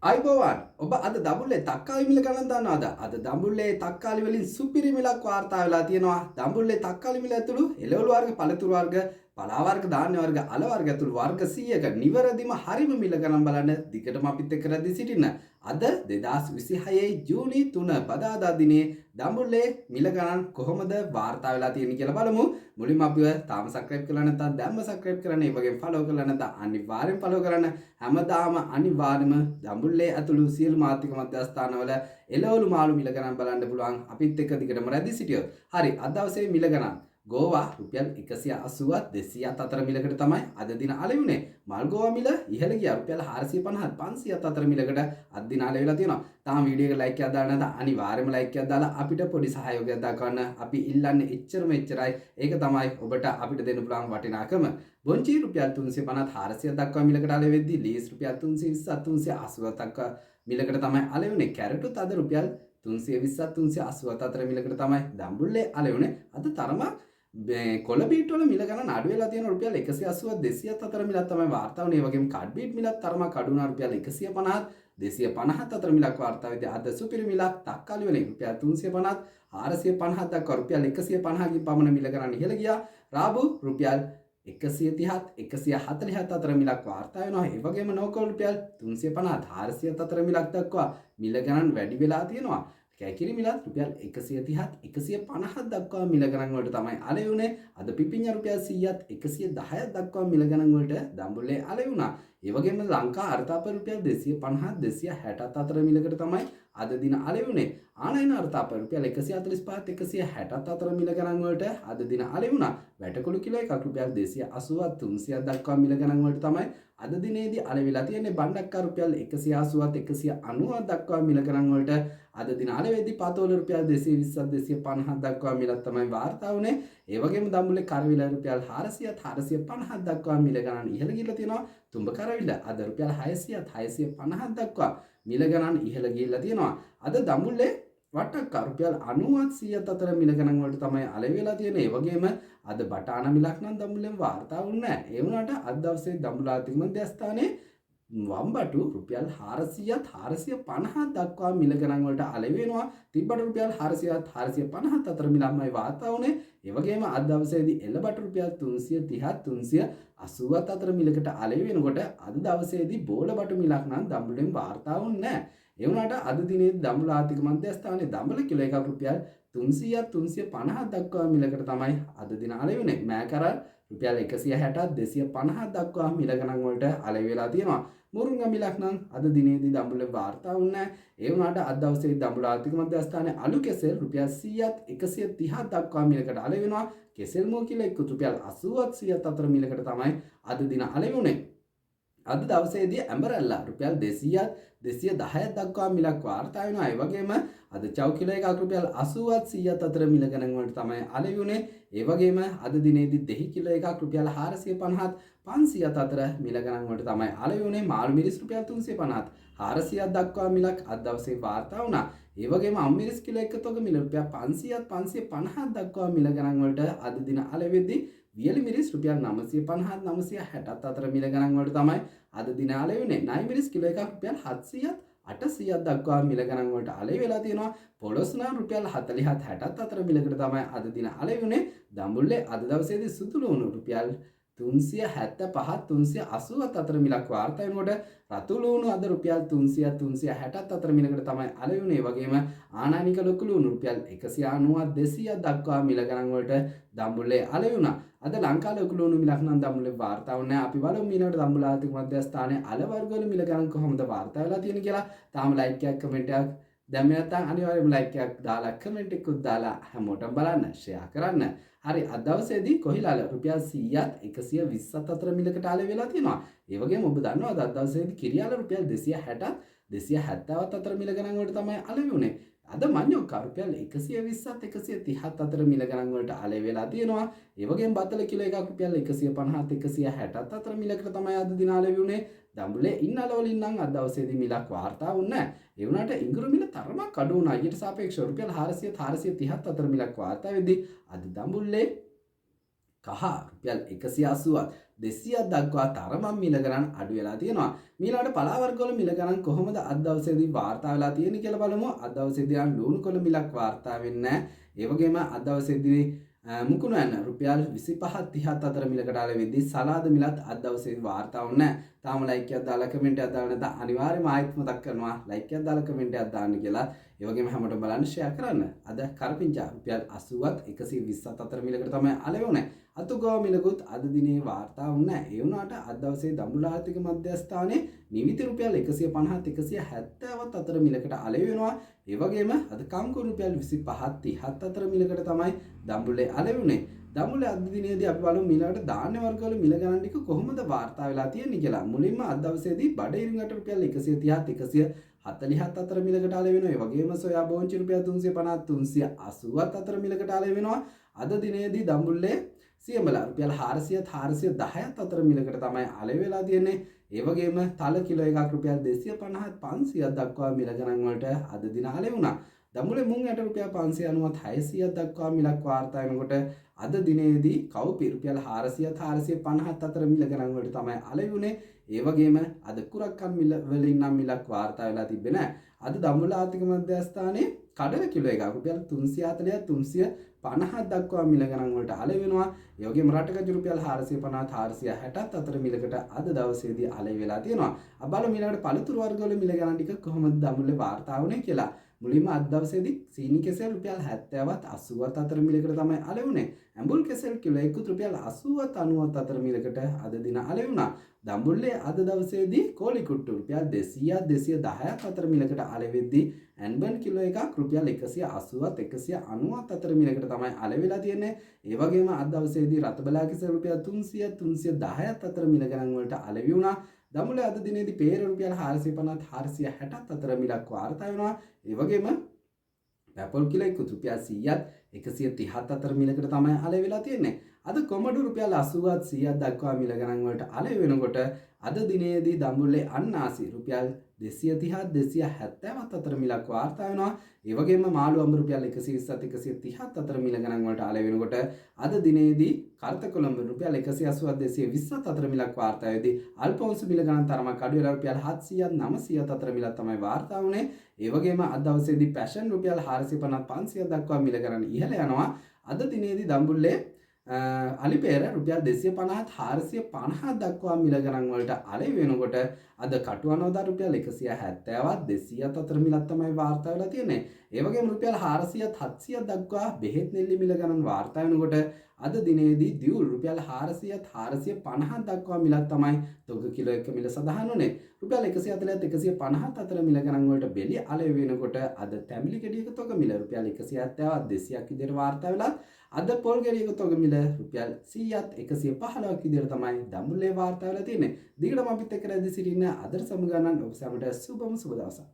අයිබෝවන් ඔබ අද දඹුල්ලේ තක්කාලි මිල ගණන් දන්නවද? අද දඹුල්ලේ තක්කාලි වලින් සුපිරි මිලක් වාර්තා වෙලා තියෙනවා. දඹුල්ලේ තක්කාලි මිල ඇතුළු එළවලු වර්ග, පළතුරු වර්ග, පලා වර්ග, ධාන්‍ය වර්ග, අල වර්ග ඇතුළු වර්ග 100ක නිවැරදිම හරිම මිල ගණන් බලන්න දිගටම අපිත් එක්ක රැඳී සිටින්න. අද 2026 ජූනි 3 බදාදා දිනේ දඹුල්ලේ මිල ගණන් කොහොමද වාර්තා වෙලා තියෙන්නේ කියලා බලමු. මුලින්ම අපිව තාම සබ්ස්ක්‍රයිබ් කරලා නැත්නම් දැම්ම සබ්ස්ක්‍රයිබ් කරන්න, ඒ වගේම ෆලෝ කරලා නැත්නම් අනිවාර්යෙන් ෆලෝ කරන්න. හැමදාම අනිවාර්යයෙන්ම දඹුල්ලේ ඇතුළු සියලු මාත්‍රික මධ්‍යස්ථානවල එළවලු මාළු මිල ගණන් බලන්න පුළුවන්. අපිත් එක්ක දිගටම රැඳී සිටියොත්. හරි, අද දවසේ මිල ගණන් ගෝවා රුපියල් 180ත් 200ත් අතර මිලකට තමයි අද දින අලෙවුනේ. මල් ගෝවා මිල ඉහළ ගියා රුපියල් 450ත් 500ත් අතර මිලකට අද දින අලෙවිලා තියෙනවා. තාම වීඩියෝ එක ලයික් එකක් දාන්න නැත්නම් අනිවාර්යයෙන්ම ලයික් එකක් දාලා අපිට පොඩි සහයෝගයක් දක්වන්න. අපි ඉල්ලන්නේ එච්චරයි. ඒක තමයි ඔබට අපිට දෙන්න පුළුවන් වටිනාකම. බොන්චි රුපියල් 350ත් 400ක් දක්වා මිලකට අලෙවෙද්දී ලීස් රුපියල් 320ත් 380ක් දක්වා මිලකට තමයි අලෙවුනේ. කැරටුත් අද රුපියල් 320ත් 380ත් අතර මිලකට තමයි දඹුල්ලේ අලෙවුනේ. අද තරමක් කොළ බීට් වල මිල ගණන් අඩු වෙලා තියෙන රුපියල් 180ත් 200ත් අතර මිලක් තමයි වාර්තා වුනේ. ඒ වගේම කඩ් බීට් මිලත් තරමක් අඩු වුණා රුපියල් 150ත් 250ත් අතර මිලක් වාර්තා වෙද්දී අද සුපිරි මිලක් තක්කාලි වලින් රුපියල් 350ත් 450ත් දක්වා රුපියල් 150කින් පමණ මිල ගණන් ඉහළ ගියා. රාබු රුපියල් 130ත් 140ත් අතර මිලක් වාර්තා වෙනවා. ඒ වගේම නෝකෝල් රුපියල් 350ත් 400ත් අතර මිලක් දක්වා මිල ගණන් වැඩි වෙලා තියෙනවා. කැකිරි මිලත් රුපියල් 130ත් 150ත් දක්වා මිල ගණන් වලට තමයි අලෙවුනේ. අද පිපිඤ්ඤා රුපියල් 100ත් 110ත් දක්වා මිල ගණන් වලට දඹුල්ලේ අලෙවුණා. ඒ වගේම ලංකා අර්ථාප රුපියල් 250ත් 260ත් අතර මිලකට තමයි අද දින අලෙවුනේ. ආනයන අර්ථාප රුපියල් 145ත් 160ත් අතර මිල ගණන් වලට අද දින අලෙවුණා. වැටකුළු කිලෝ එකක් රුපියල් 280ත් 300ක් දක්වා මිල ගණන් වලට තමයි අද දිනේදී අලෙවිලා තියෙන්නේ. බණ්ඩක්කා රුපියල් 180ත් 190ක් දක්වා මිල ගණන් වලට අද දින අලෙවෙද්දී පතෝල රුපියල් 220ත් 250ක් දක්වා මිලක් තමයි වාර්තා වුනේ. ඒ වගේම දඹුල්ලේ කරවිල රුපියල් 400ත් 450ක් දක්වා මිල ගණන් ඉහළ ගිහිල්ලා තියෙනවා. තුඹ කරවිල අද රුපියල් 600ත් 650ක් දක්වා මිල ගණන් ඉහළ ගිහිල්ලා තියෙනවා. අද දඹුල්ලේ වට්ටක්කා රුපියල් 90ත් 100ත් අතර මිල ගණන් වලට තමයි අලෙවිලා තියෙන්නේ. ඒ වගේම අද බටාන මිලක් නම් දඹුල්ලෙන් වාර්තා වුණේ නැහැ. ඒ වුණාට අද දවසේ දඹුල්ල ආර්ථික මධ්‍යස්ථානයේ වම්බටු රුපියල් 400ත් 450ක් දක්වා මිල ගණන් වලට අලෙවි වෙනවා. තිබ්බට රුපියල් 400ත් 450ත් අතර මිලක්මයි වාර්තා වුනේ. ඒ වගේම අද දවසේදී එළබට රුපියල් 330ත් 380ත් අතර මිලකට අලෙවි වෙනකොට අද දවසේදී බෝලබටු මිලක් නම් දඹුල්ලෙන් වාර්තා වුණේ නැහැ. ඒ වුණාට අද දිනේ දඹුල්ල ආර්ථික මධ්‍යස්ථානයේ දඹුල කිලෝ එකක් රුපියල් 300ත් 350ක් දක්වා මිලකට තමයි අද දින අලෙවිනේ. මෑකරල් රුපියල් 160ත් 250ක් දක්වා මිල ගණන් වලට අලෙවි වෙලා තියෙනවා. මුරුංගා මිලක් නම් අද දිනේදී දඹුල්ලේ වාර්තා වුණේ නැහැ. ඒ වුණාට අද දවසේ දඹුල්ල ආර්ථික මධ්‍යස්ථානයේ අලු කෙසෙල් රුපියල් 100ත් 130ක් දක්වා මිලකට අලෙවි වෙනවා. කෙසෙල් මෝ කිලෝ එක රුපියල් 80ත් 100ත් අතර මිලකට තමයි අද දින අලෙවි වුණේ. අද දවසේදී ඇඹරැල්ලා රුපියල් 200ත් 210ක් දක්වා මිලක් වාර්තා වෙනවා. ඒ වගේම අද චව් කිලෝ එකක් රුපියල් 80ත් 100ත් අතර මිල ගණන් වලට තමයි අලෙවි වුනේ. ඒ වගේම අද දිනේදී දෙහි කිලෝ එකක් රුපියල් 450ත් 500ත් අතර මිල ගණන් වලට තමයි අලෙවි වුනේ. මාළු මිරිස් රුපියල් 350ත් 400ක් දක්වා මිලක් අද දවසේ වාර්තා වුණා. ඒ වගේම අම්මිරිස් කිලෝ එක තොග මිල රුපියල් 500ත් 550ක් දක්වා මිල ගණන් වලට අද දින අලෙවිදී වියලි මිරිස් රුපියල් 950ත් 960ත් අතර මිල ගණන් වලට තමයි අද දින අලෙවි වුනේ. නයි මිරිස් කිලෝ එකක් රුපියල් 700ත් 800ක් දක්වා මිල ගණන් වලට අලෙවි වෙලා තියෙනවා. පොළොස්නා රුපියල් 40ත් 60ත් අතර මිලකට තමයි අද දින අලෙවි වුනේ. දඹුල්ලේ අද දවසේදී සුදු ලුණු රුපියල් 375ත් 380ත් අතර මිලක් වාර්තා වෙනකොට රතු ලුණු අද රුපියල් 300ත් 360ත් අතර මිලකට තමයි අලෙවි වුනේ. ඒ වගේම ආනානික ලොකු ලුණු රුපියල් 190ත් 200ක් දක්වා මිල ගණන් වලට දඹුල්ලේ අලෙවි වුණා. අද ලංකා ලොකු ලුණු මිලක් නම් දඹුල්ලේ වාර්තා වුණේ නැහැ. අපි බලමු ඊළඟට දඹුල්ල ආර්ථික මධ්‍යස්ථානයේ අල වර්ග වල මිල ගණන් කොහොමද වාර්තා වෙලා තියෙන්නේ කියලා. තාම ලයික් එකක් කමෙන්ට් එකක් දැම්ම නැත්නම් අනිවාර්යයෙන්ම ලයික් එකක් දාලා කමෙන්ට් එකකුත් දාලා හැමෝටම බලන්න ෂෙයා කරන්න. හරි, අද දවසේදී කොහිලාල රුපියල් 100ත් 120ත් අතර මිලකට අලෙවි වෙලා තියෙනවා. ඒ වගේම ඔබ දන්නවද අද දවසේදී කිරියාල රුපියල් 260ත් 270ත් අතර මිල ගණන් වලට තමයි අලෙවි වුනේ. අද මඤ්ඤොක්කා රුපියල් 120ත් 130ත් අතර මිල ගණන් වලට අලෙවි වෙලා තියෙනවා. ඒ වගේම බතල කිලෝ එකක් රුපියල් 150ත් 160ත් අතර මිලකට තමයි අද දින අලෙවි වුනේ. දඹුල්ලේ ඉන්න අලවලින් නම් අද දවසේදී මිලක් වාර්තා වුණේ නැහැ. ඒ වුණාට ඉඟුරු මිල තරමක් අඩු වුණා. ඊට සාපේක්ෂව රුපියල් 400ත් 430ත් අතර මිලක් වාර්තා වෙද්දී අද දඹුල්ලේ කහ රුපියල් 180ත් 200ක් දක්වා තරමක් මිල ගණන් අඩු වෙලා තියෙනවා. මීළඟට පලා වර්ගවල මිල ගණන් කොහොමද අද දවසේදී වාර්තා වෙලා තියෙන්නේ කියලා බලමු. අද දවසේදී ලුණු කොළ මිලක් වාර්තා වෙන්නේ නැහැ. ඒ වගේම අද දවසේදී මුකුණු යන රුපියල් 25 30 අතර මිලකට ආල වෙද්දී සලාද මිලත් අද දවසේදී වාර්තා වුණේ නැහැ. තාම ලයික් එකක් දාලා කමෙන්ට් එකක් දාලා නැත්නම් අනිවාර්යයෙන්ම ආයෙත් මතක් කරනවා ලයික් එකක් දාලා කමෙන්ට් එකක් දාන්න කියලා. ඒ වගේම හැමෝටම බලන්න ෂෙයා කරන්න. අද කරපිංචා රුපියල් 80ත් 120ත් අතර මිලකට තමයි අලෙවුනේ. අතුගාව මිලකුත් අද දිනේ වාර්තා වුණේ නැහැ. ඒ වුණාට අද දවසේ දඹුල්ල ආර්ථික මධ්‍යස්ථානයේ නිවිති රුපියල් 150ත් 170ත් අතර මිලකට අලෙවෙනවා. ඒ වගේම අද කම්කරු රුපියල් 25ත් 30ත් අතර මිලකට තමයි දඹුල්ලේ අලෙවුනේ. දඹුල්ලේ අද දිනේදී අපි බලමු මීළඟට ධාන්‍ය වර්ගවල මිල ගණන් ටික කොහොමද වාර්තා වෙලා තියෙන්නේ කියලා. මුලින්ම අද දවසේදී බඩ ඉරිඟට රුපියල් 130ත් 140ත් අතර මිලකට ආල වෙනවා. ඒ වගේම සොයා බෝංචි රුපියල් 350 380ත් අතර මිලකට ආල වෙනවා. අද දිනේදී දඹුල්ලේ සියඹල රුපියල් 400ත් 410ත් අතර මිලකට තමයි ආල වෙලා තියෙන්නේ. ඒ වගේම තල කිලෝ එකක් රුපියල් 250ත් 500ක් දක්වා මිල ගණන් වලට අද දින ආල වුණා. දඹුල්ලේ මුං ඇට රුපියල් 590ත් 600ක් දක්වා මිලක් වාර්තා වෙනකොට අද දිනේදී කවුපි රුපියල් 400ත් 450ත් අතර මිල ගණන් වලට තමයි අලෙවුනේ. ඒ වගේම අද කුරක්කන් මිල වලින් නම් මිලක් වාර්තා වෙලා තිබෙන්නේ නැහැ. අද දඹුල්ල ආර්ථික මධ්‍යස්ථානයේ කඩල කිලෝ එකක් රුපියල් 340ත් 350ක් දක්වා මිල ගණන් වලට අලෙවෙනවා. ඒ වගේම රටකජු රුපියල් 450ත් 460ත් අතර මිලකට අද දවසේදී අලෙවි වෙලා තියෙනවා. අබල මිලකට පළතුරු වර්ගවල මිල ගණන් ටික කොහොමද දඹුල්ලේ වාර්තා වුනේ කියලා. මුලින්ම අද දවසේදී සීනි කෙසෙල් රුපියල් 70ත් 80ත් අතර මිලකට තමයි අලෙවුනේ. ඇඹුල් කෙසෙල් කිලෝ එකකුත් රුපියල් 80ත් 90ත් අතර මිලකට අද දින අලෙවුණා. දඹුල්ලේ අද දවසේදී කෝලි කුට්ටු රුපියල් 200ත් 210ක් අතර මිලකට අලෙවෙද්දී ඇන්බන් කිලෝ එකක් රුපියල් 180ත් 190ත් අතර මිලකට තමයි අලෙවිලා තියෙන්නේ. ඒ වගේම අද දවසේදී රතබලා කෙසෙල් රුපියල් 300ත් 310ත් අතර මිල ගණන් වලට අලෙවි වුණා. දඹුල්ලේ අද දිනේදී පේර රුපියල් 450ත් 460ත් අතර මිලක් වාර්තා වෙනවා. ඒ වගේම පැපල් කිලෝ එකකුත් රුපියල් 100ත් 130ත් අතර මිලකට තමයි අලෙවි වෙලා තියෙන්නේ. අද කොමඩු රුපියල් 80ත් 100ක් දක්වා මිල ගණන් වලට අලෙවි වෙනකොට අද දිනේදී දඹුල්ලේ අන්නාසි රුපියල් 230ත් 270ත් අතර මිලක් වාර්තා වෙනවා. ඒ වගේම මාළු අඹ රුපියල් 120ත් 130ත් අතර මිල ගණන් වලට අලෙවි වෙනකොට අද දිනේදී කරතකොළඹ රුපියල් 180ත් 220ත් අතර මිලක් වාර්තා වෙදී අල්පවුන්සු මිල ගණන් තරමක් අඩු වෙලා රුපියල් 700ත් 900ත් අතර මිලක් තමයි වාර්තා වුනේ. ඒ වගේම අද දවසේදී පැෂන් රුපියල් 450ත් 500ක් දක්වා මිල ගණන් ඉහළ යනවා. අද දිනේදී දඹුල්ලේ අලිපේර රුපියල් 250ත් 450ක් දක්වා මිල ගණන් වලට අලෙවි වෙනකොට අද කටුවනෝදා රුපියල් 170ත් 200ත් අතර මිලක් තමයි වාර්තා වෙලා තියෙන්නේ. ඒ වගේම රුපියල් 400ත් 700ක් දක්වා බෙහෙත් නෙල්ලි මිල ගණන් වාර්තා වෙනකොට අද දිනේදී දියුල් රුපියල් 400ත් 450ක් දක්වා මිලක් තමයි තොග කිලෝ එක මිල සඳහන් වුනේ. රුපියල් 140ත් 150ත් අතර මිල ගණන් වලට බෙලි අලෙවි වෙනකොට අද තැඹිලි ගෙඩියක තොග මිල රුපියල් 170ත් 200ක් විදිහට වාර්තා වෙලා අද පොල් ගෙඩියක තොග මිල රුපියල් 100ත් 115ක් විදිහට තමයි දඹුල්ලේ වාර්තා වෙලා තියෙන්නේ. දිගටම අපිත් එක්ක රැඳී සිටින්න අදට සමු ගන්නන් ඔබ සැමට සුබම සුබ දවසක්.